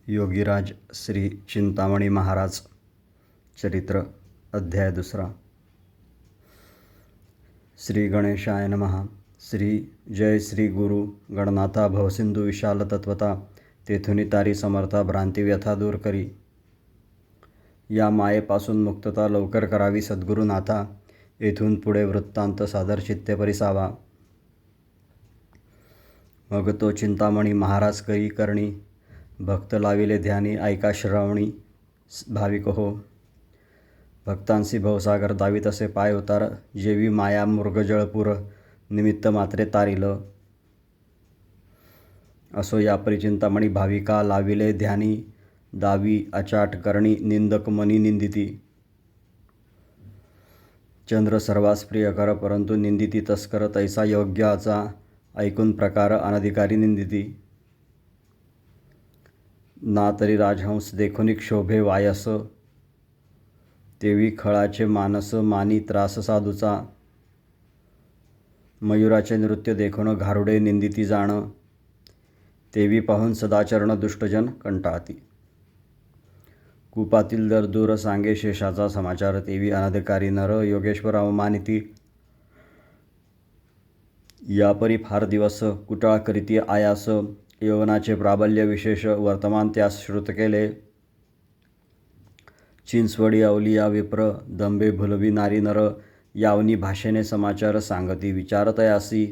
योगीराज श्री चिंतामणी महाराज चरित्र अध्याय 2. श्री गणेशाय नमः. श्री जय श्री गुरु गणनाथा भवसिंधू विशाल तत्वता तेथुनी तारी समर्था भ्रांती व्यथा दूर करी. या मायेपासून मुक्तता लवकर करावी सद्गुरुनाथा. येथून पुढे वृत्तांत सादर चित्ते परिसावा. मग तो चिंतामणी महाराज करी करणी भक्त लाविले ध्यानी ऐका श्रवणी भाविक हो. भक्तांसी भवसागर दावी तसे पाय उतार जेवी माया मृगजळपूर निमित्त मात्रे तारिल. असो या परिचिंतामणी भाविका लाविले ध्यानी दावी अचाट करणी निंदक मनी निंदिती. चंद्र सर्वास प्रिय कर परंतु निंदिती तस्कर तैसा योग्याचा ऐकून प्रकार अनधिकारी निंदिती. ना तरी राजहंस देखुनी क्षोभे वायस तेवी खळाचे मानस मानी त्रास साधूचा. मयुराचे नृत्य देखून घारुडे निंदिती जाण तेवी पाहून सदाचरण दुष्टजन कंटाळती. कूपातील दर दूर सांगे शेषाचा समाचार तेवी अनधिकारी नर योगेश्वर अवमानिती. यापरी फार दिवस कुटाळ करीती आयास यवनाचे प्राबल्य विशेष वर्तमान त्यास श्रुत केले. चिंचवडी अवलिया विप्र दंबे भुलवी नारी नर यावनी भाषेने समाचार सांगती विचारतयासी.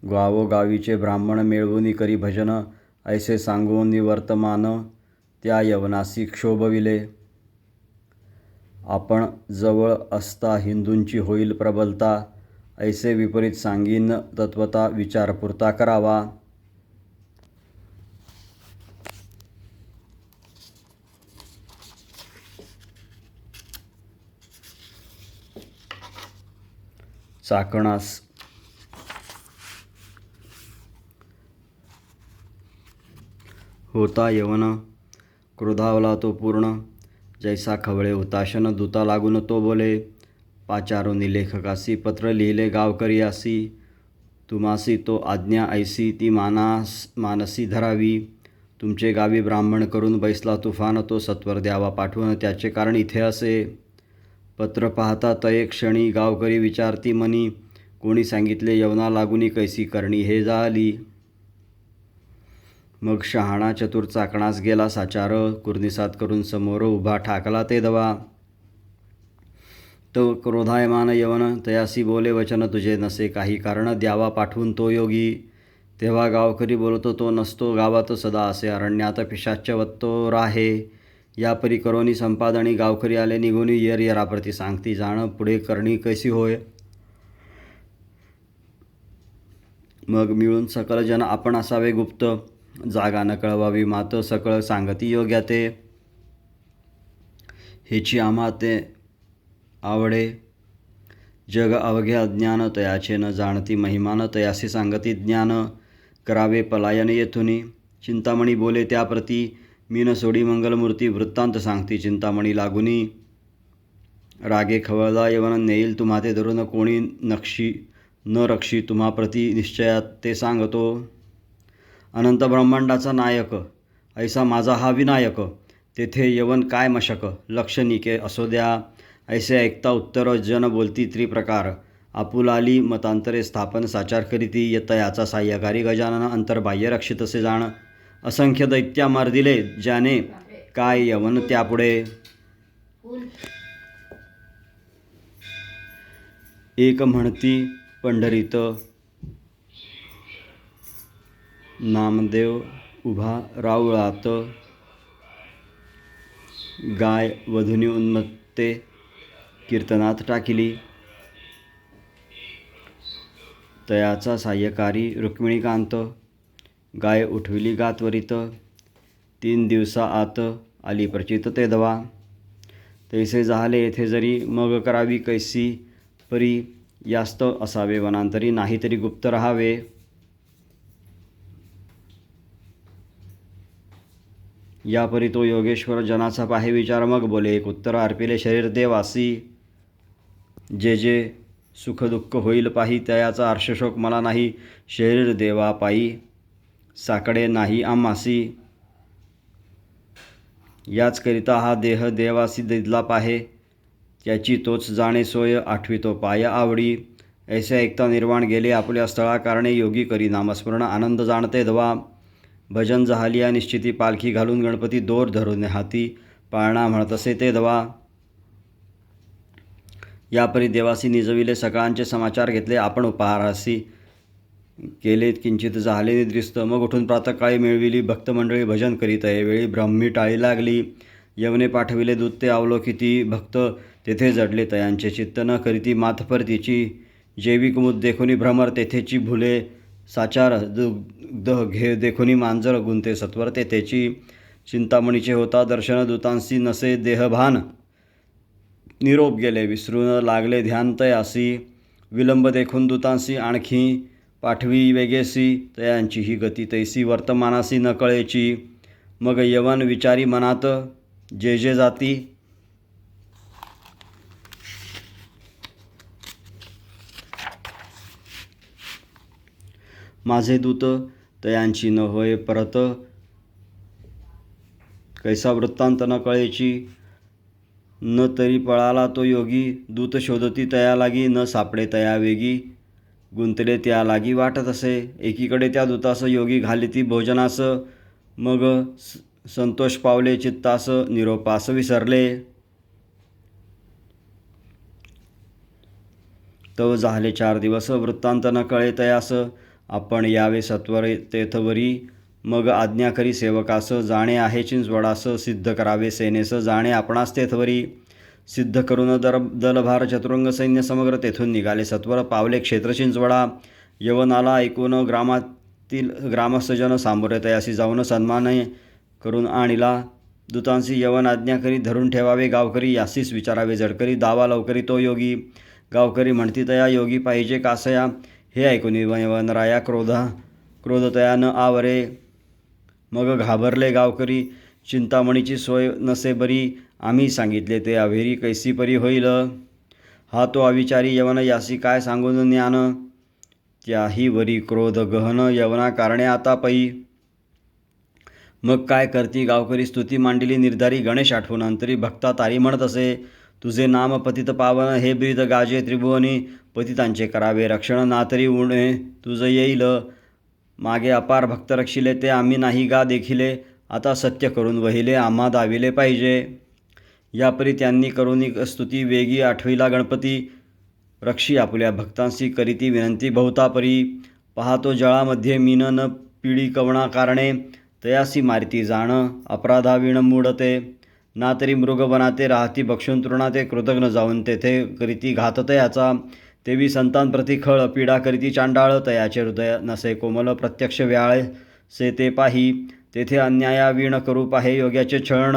गावोगावीचे ब्राह्मण मिळवून करी भजन ऐसे सांगून वर्तमान त्या यवनासी क्षोभविले. आपण जवळ असता हिंदूंची होईल प्रबलता ऐसे विपरीत सांगीन तत्वता विचारपुरता करावा. चाकणास होता यवन क्रोधावला तो पूर्ण जैसा खवळे हुताशन दूता लागून तो बोले. पाचारोनी लेखकासी पत्र लिहिले गावकरी तुमासी तो आज्ञा ऐसी ती मानसी धरावी. तुमचे गावी ब्राह्मण करून बैसला तुफान तो सत्वर द्यावा पाठवून त्याचे कारण इथे असे. पत्र पाहता तये क्षणी गावकरी विचारती मनी कोणी सांगितले यवना लागुनी कैसी करणी हे झाली. मग शहाणा चतुर चाकणास गेला साचार कुर्निसात करून समोर उभा ठाकला ते दवा. तो क्रोधायमान यवन तयासी बोले वचन तुझे नसे काही कारण द्यावा पाठवून तो योगी. तेव्हा गावकरी बोलतो तो नसतो गावात सदा असे अरण्यात पिशाच्यवत तो राहे. या परी करोनी संपादणी गावकरी आले निघून येराप्रती सांगती जाण पुढे करणी कैसी होय. मग मिळून सकल जन आपण असावे गुप्त जागा न कळवावी मात सकळ सांगती योग्या ते. हेची आम्हा ते आवडे जग अवघे अज्ञान तयाचे न जाणती महिमान तयासी सांगती ज्ञान. करावे पलायन येथुनी चिंतामणी बोले त्याप्रती मीन सोडी मंगलमूर्ती वृत्तांत सांगती चिंतामणी लागुनी. रागे खवळला यवन नेईल तुम्हा ते धरून कोणी न रक्षी तुम्हा प्रती निश्चयात ते सांगतो. अनंत ब्रह्मांडाचा नायक ऐसा माझा हा विनायक तेथे यवन काय मशक लक्ष निके असो द्या. ऐसे ऐकता उत्तर जन बोलती त्रिप्रकार आपुलाली मतांतरे स्थापन साचार करीती. तयाचा साह्यकारी गजानन अंतर्बाह्य रक्षितसे जाण असंख्य दैत्या मारदिले ज्याने काय यवन त्यापुढे. एक म्हणती पंढरीत नामदेव उभा राऊळात गाय वधुनी उन्मत्ते कीर्तनात टाकिली. तयाचा साह्यकारी रुक्मिणीकांत गाय उठविली गात्वरीत. 3 दिवसा आत आली प्रचित ते दवा. तैसे झाले येथे जरी मग करावी कैसी परी यास्त असावे वनांतरी नाही तरी गुप्त राहावे. यापरी तो योगेश्वर जनाचा पाहे विचार मग बोले. एक उत्तर अर्पिले शरीर देवासी जे जे सुख दुःख होईल पाही तयाचा हर्षशोक मला नाही. शरीर देवा पायी साकडे नाही आम्हासी. याचकरिता हा देह देवासी दिला पाहे, त्याची तोच जाणे सोय आठवितो पाय आवडी. ऐसे ऐकता निर्वाण गेले आपुल्या स्थळा कारणे, योगी करी नामस्मरण आनंद जाणते धवा. भजन जहालिया निश्चिती पालखी घालून गणपती, दोर धरून हाती पाळणा म्हणतसे ते धवा. यापरी देवासी निजविले सकाळचे समाचार घेतले, आपण उपहारासी केले किंचित झाले निद्रिस्त. मग उठून प्रातःकाळी मिळविली भक्तमंडळी भजन करीत वेळी, ब्राह्मी टाळी लागली. यवने पाठविले दूत ते अवलोकिती, भक्त तेथे जडले तयांचे चित्त न करीती. माथपर तिची जैविक मुद देखुनी भ्रमर, तेथेची भुले साचार दुग्ध घे देखुनी मांजर, गुंते सत्वर तेथेची. चिंतामणीचे होता दर्शन दूतांसी, नसे देहभान निरोप गेले विसरून लागले ध्यान तयासी. विलंब देखून दूतांसी आणखी पाठवी वेगेसी, तयांची ही गती तैसी वर्तमानासी न कळेची. मग यवन विचारी मनात जे जे जाती, माझे दूत तयांची न होय परत, कैसा वृत्तांत न कळेची. न तरी पळाला तो योगी, दूत शोधती तया लागी, न सापडे तया वेगी. गुंतले त्या लागी वाटत असे, एकीकडे त्या दूतास योगी घालिती भोजनास. मग संतोष पावले चित्तास, निरोपास विसरले. तव झाले 4 दिवस, वृत्तांत न कळे तयास. आपण यावे सत्वर तेथवरी, मग आज्ञा करी सेवकास. जाणे आहे चिंचवडास, सिद्ध करावे सेनेस, जाणे आपणास तेथवरी. सिद्ध करून दलभार चतुरंग सैन्य समग्र तेथून निघाले सत्वर. पावले क्षेत्र चिंचवडा. यवनाला ऐकून ग्रामातील ग्रामस्थजन सामोरे तयासी जाऊन सन्मान करून आणिला. दूतांसी यवन आज्ञा करी धरून ठेवावे गावकरी, यासीस विचारावे जडकरी. दावा लवकरी तो योगी, गावकरी म्हणती तया योगी पाहिजे कासया. हे ऐकून यवनराया क्रोध तया न आवरे. मग घाबरले गावकरी, चिंतामणीची सोय नसे बरी. आम्ही सांगितले ते अवेरी, कैसी परी होईल. हा तो अविचारी यवन, यासी काय सांगून ज्ञान. त्याही वरी क्रोध गहन, यवना कारणे आता पै. मग काय करती गावकरी स्तुती मांडिली निर्धारी. गणेश आठवून अंतरी भक्ता तारी म्हणत असे, तुझे नाम पतित पावन, हे ब्रीद गाजे त्रिभुवनी. पतितांचे करावे रक्षण, नातरी उणे तुझ येईल. मागे अपार भक्त रक्षिले, ते आम्ही नाही गा देखिले. आता सत्य करून वहिले, आम्हा दाविले पाहिजे. यापरी त्यांनी करुणी स्तुती वेगी, आठविला गणपती. रक्षी आपुल्या भक्तांशी करीती विनंती बहुतापरी. पाहतो जळामध्ये मीन न पिढी कवणा कारणे, तयासी मारिती जाण अपराधाविण मूढते. ना तरी मृग बनाते राहती भक्षून तृणाते, कृतघ्न जाऊन तेथे करीती घात तयाचा. तेवी संतान प्रति खळ, पीडा करीती चांडाळ. तयाचे हृदय नसे कोमल, प्रत्यक्ष व्याळ से ते पाही. तेथे अन्यायावीण करू पाहे योग्याचे छळण.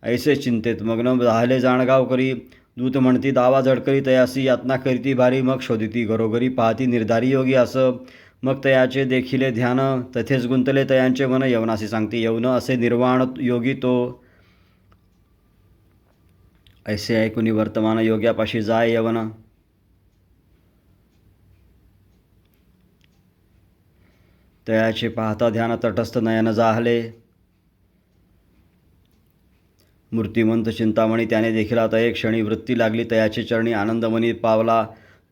ऐसे चिंतेत मग्न झाले जाण गावकरी. दूत म्हणती दावा जडकरी तयासी, यातना करीती भारी. मग शोधिती घरोघरी, पाहती निर्धारी योगी असं. मग तयाचे देखिले ध्यान, तथेच गुंतले तयांचे मन. यवनासी सांगती यवन, असे निर्वाण योगी तो. ऐसे ऐकुनी वर्तमान योग्यापाशी जाय यवन. तयाचे पाहता ध्यान, तटस्थ नयन जाहले. मूर्तिमंत चिंतामणी त्याने देखिला, तये क्षणी वृत्ती लागली तयाचे चरणी. आनंदमनी पावला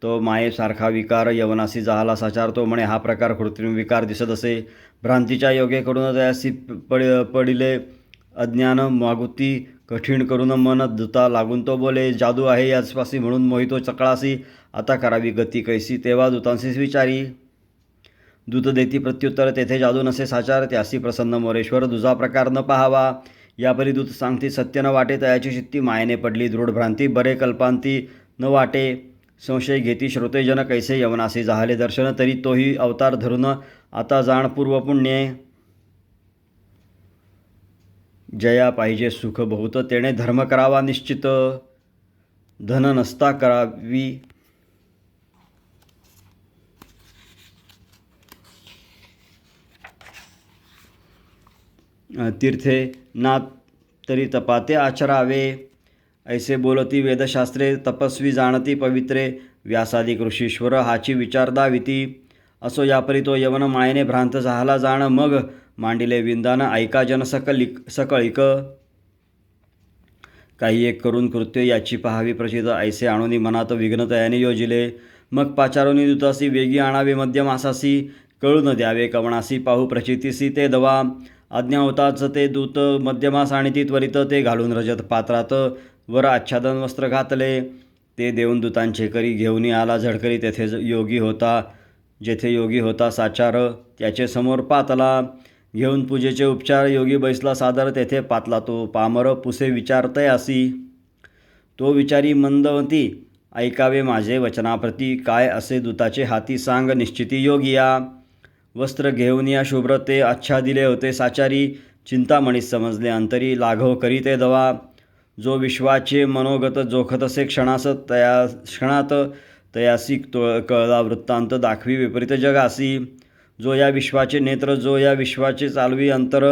तो मायेसारखा विकार, यवनासी जाहला साचार. तो म्हणे हा प्रकार कृत्रिम विकार दिसत असे. भ्रांतीच्या योगेकडून तयासी पडिले अज्ञान. मागुती कठीण करून मन धुता लागून तो बोले, जादू आहे याचपासी म्हणून मोहितो चकळासी. आता करावी गती कैसी, तेव्हा दूतांशीच विचारी. दूत देती प्रत्युत्तर, तेथे जादू नसे साचार. त्यासी प्रसन्न मोरेश्वर, दुजा प्रकार न पाहावा. यापरी दूत सांगती सत्य न वाटे, तयाची चित्ती मायेने पडली दृढ भ्रांती. बरे कल्पांती न वाटे, संशय घेती श्रोतेजन. कैसे यवनासी जाहले दर्शन, तरी तोही अवतार धरून. आता जाण पूर्वपुण्ये, जया पाहिजे सुख बहुत. तेणे धर्म करावा निश्चित, धन नसता करावी. तीर्थे ना तरी तपाते आचरावे. ऐसे बोलती वेदशास्त्रे, तपस्वी जाणती पवित्रे. व्यासादिक ऋषीश्वर हाची विचार दाविती. असो यापरी तो यवन, मायेने भ्रांत झाला जाण. मग मांडिले विंदान, ऐका जन सकळीक. काही एक करून कृत्य याची पहावी प्रचित ऐसे आणूनी मनात विघ्न तयाने योजिले. मग पाचारोनी दुतासी वेगी आणावे मध्यम आसासी कळून द्यावे कवणासी पाहू प्रचितीसी ते दवा. आज्ञा होताच ते दूत मध्यमास आणि ती त्वरित ते घालून रजत पात्रात वर आच्छादन वस्त्र घातले. ते देऊन दूतांचे करी घेऊनी आला झडकरी तेथे योगी होता जेथे योगी होता साचार त्याचे समोर पातला. घेऊन पूजेचे उपचार योगी बैसला सादर तेथे पातला तो पामर पुसे विचारतयासी. तो विचारी मंदवती ऐकावे माझे वचनाप्रती काय असे दूताचे हाती सांग निश्चिती योगिया. वस्त्र घेऊन या शुभ्र ते आच्छादिले होते साचारी चिंतामणीस समजले अंतरी लाघव करी ते दवा. जो विश्वाचे मनोगत जोखतसे क्षणात तयासी कळला वृत्तांत दाखवी विपरीत जगासी. जो या विश्वाचे नेत्र जो या विश्वाचे चालवी अंतर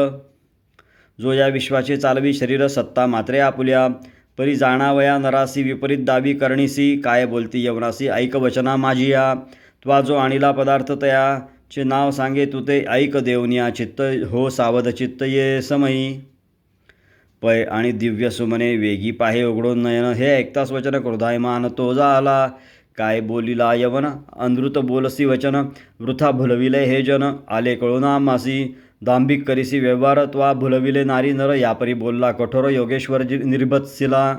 जो या विश्वाचे चालवी शरीर सत्ता मात्रे आपुल्या. परी जाणावया नरासी विपरीत दावी करणीसी काय बोलती यवनासी ऐक वचना माझिया. त्वा जो आणिला पदार्थ तयाचे नाव सांगे तू ते ऐक देवनिया चित्त हो सावध चित्त ये समयी. पय आणि दिव्य सुमने वेगी पाहे उघडून नयन हे ऐकताच वचन क्रोधायमान तो झाला. काय बोलिला यवन अनृत बोलसी वचन वृथा भुलविले हे जन आले कळून आम्हासी. दांभिक करीसी व्यवहार त्वा भुलविले नारी नर यापरी बोलला कठोर योगेश्वर निर्भत्सिला.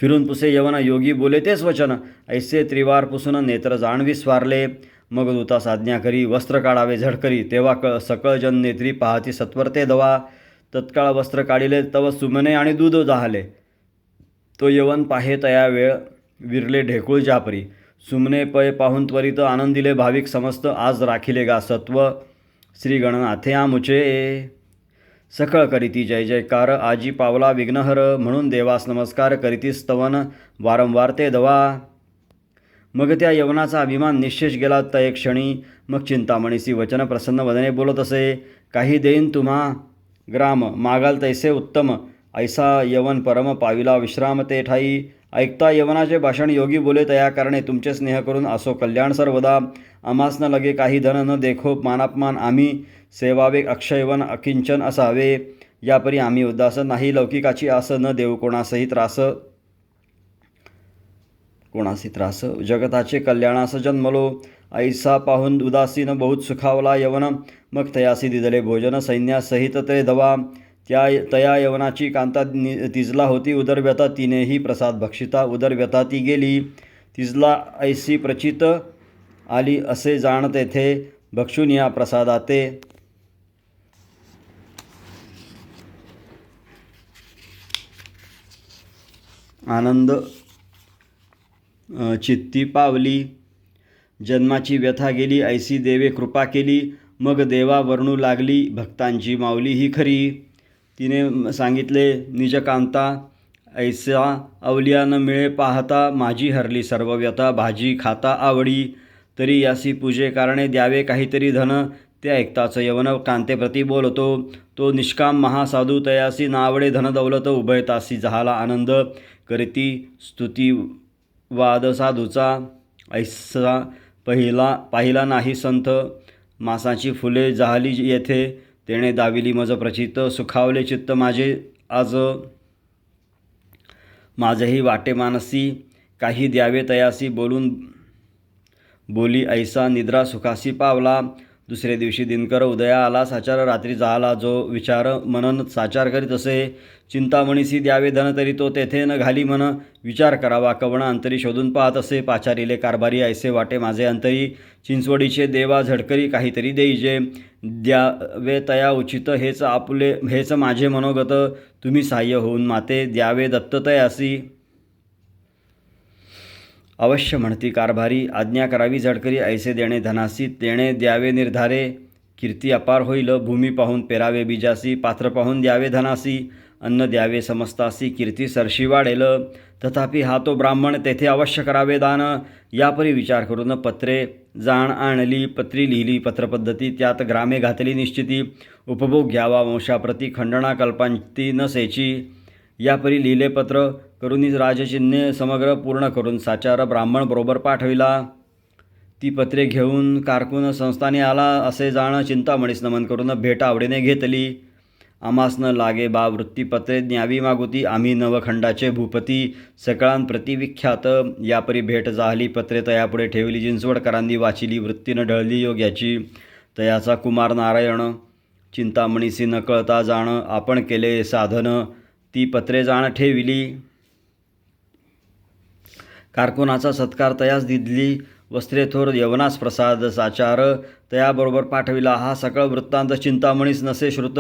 फिरून पुसे यवन योगी बोले तेच वचन ऐसे त्रिवार पुसून नेत्र जाणवी स्वारले. मग दूतास आज्ञा करी वस्त्र काढावे झडकरी तेव्हा सकळ जन नेत्री पाहती सत्वर ते दवा. तत्काळ वस्त्र काढिले तव सुमने आणि दूध जाहले. तो यवन पाहे तया वेळ विरले ढेकूळ जापरी. सुमने पय पाहून त्वरित आनंदिले भाविक समस्त आज राखिले गा सत्व श्री गणनाथे आमुचे. सकळ करीती जय जयकार आजी पावला विघ्नहर म्हणून देवास नमस्कार करीती स्तवन वारंवार ते दवा. मग त्या यवनाचा अभिमान निश्चेष गेला तय क्षणी. मग चिंतामणीसी वचन प्रसन्न वदने बोलत असे काही देईन तुम्हा ग्राम मागाल तैसे उत्तम. ऐसा यवन परम पाविला विश्राम ते ठाई. ऐकता यवनाचे भाषण योगी बोले तया कारणे तुमचे स्नेह करून असो कल्याण सर्वदा. आम्हास न लगे काही धन न देखो मानापमान आम्ही सेवावे अक्षयवन अकिंचन असावे. यापरी आम्ही उदास नाही लौकिकाची आस न देऊ कोणासही त्रास जगताचे कल्याणास जन्मलो. ऐसा पाहून उदासीन बहुत सुखावला यवन मग तयासी दिदले भोजन सैन्यासहित ते दवा. तया यवनाची कांता तिजला होती उदरव्यथा तिनेही प्रसाद भक्षिता उदरव्यथा ती गेली. तिजला ऐसी प्रचित आली असे जाण तेथे भक्षून या प्रसादाते. आनंद चित्ती पावली जन्माची व्यथा गेली ऐसी देवे कृपा केली. मग देवा वर्णू लागली भक्तांची माऊली ही खरी. तिने सांगितले निजकांता ऐसा अवलिया न मिळे पाहता माझी हरली सर्व व्यथा भाजी खाता आवडी. तरी यासी पूजे कारणे द्यावे काहीतरी धन ते ऐकताच यवन कांतेप्रती बोलतो. तो निष्काम महासाधू तयासी नावडे धन दौलत उभयतासी जहाला आनंद करीती स्तुती वाद साधूचा. ऐसा पाहिला नाही संत मासाची फुले जाहली येथे. तेणे दाविली मज प्रचित सुखावले चित्त माझे आज. माझेही वाटे मानसी काही द्यावे तयासी बोली ऐसा निद्रा सुखासी पावला. दुसरे दिवशी दिनकर उदया आला साचार रात्री जाहला जो विचार मनन साचार करीत असे. चिंतामणीसी द्यावे धन तरी तो तेथे न घाली मन विचार करावा कवण अंतरी शोधून पाहत असे. पाचारिले कारभारी ऐसे वाटे माझे अंतरी चिंचवडीचे देवा झडकरी काहीतरी देईजे. द्यावे तया उचित हेच माझे मनोगत तुम्ही सहाय्य होऊन माते द्यावे दत्त तयासी. अवश्य म्हणती कारभारी आज्ञा करावी झडकरी ऐसे देणे धनासी. तेणे द्यावे निर्धारे कीर्ती अपार होईल. भूमी पाहून पेरावे बीजासी पात्र पाहून द्यावे धनासी. अन्न द्यावे समस्तासी कीर्ती सरशी वाढेल. तथापि हा तो ब्राह्मण तेथे अवश्य करावे दान. यापरी विचार करून पत्रे जाण आणली पत्री लिहिली पत्रपद्धती त्यात ग्रामे घातली निश्चिती. उपभोग घ्यावा वंशाप्रती खंडणा कल्पांती नसेची. यापरी लिहिले पत्र करून राजचिन्हे समग्र पूर्ण करून साचार ब्राह्मण बरोबर पाठविला. ती पत्रे घेऊन कारकून संस्थानी आला असे जाण चिंतामणीस नमन करून भेट आवडीने घेतली. आमास न लागे बा वृत्तीपत्रे न्यावी मागुती आम्ही नवखंडाचे भूपती सकळांप्रती विख्यात यापरी भेट जाहली पत्रे तयापुढे ठेवली जिंचवडकरांनी वाचिली वृत्ती न ढळली योग्याची तयाचा कुमार नारायण चिंतामणीसी न कळता जाण आपण केले साधन ती पत्रे जाण ठेविली कारकुनाचा सत्कार तयास दिदली वस्त्रे थोर यवनास प्रसाद साचार तयाबरोबर पाठविला हा सकळ वृत्तांत चिंतामणीस नसे श्रुत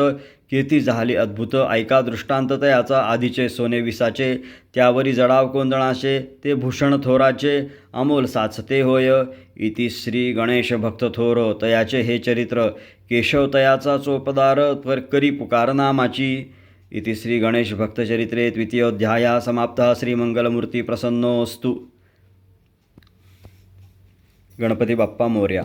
कीर्ती झाली अद्भुत ऐका दृष्टांत तयाचा आधीचे सोने विसाचे त्यावरी जडाव कोंदणाचे ते भूषण थोराचे अमोल साचते होय इति श्री गणेश भक्त थोर तयाचे हे चरित्र केशव तयाचा चोपदार करी पुकार नामाची इति श्री गणेश भक्तचरित्रे द्वितीयोऽध्यायः समाप्तः श्रीमंगलमूर्ती प्रसन्नोऽस्तु. गणपती बाप्पा मोरया.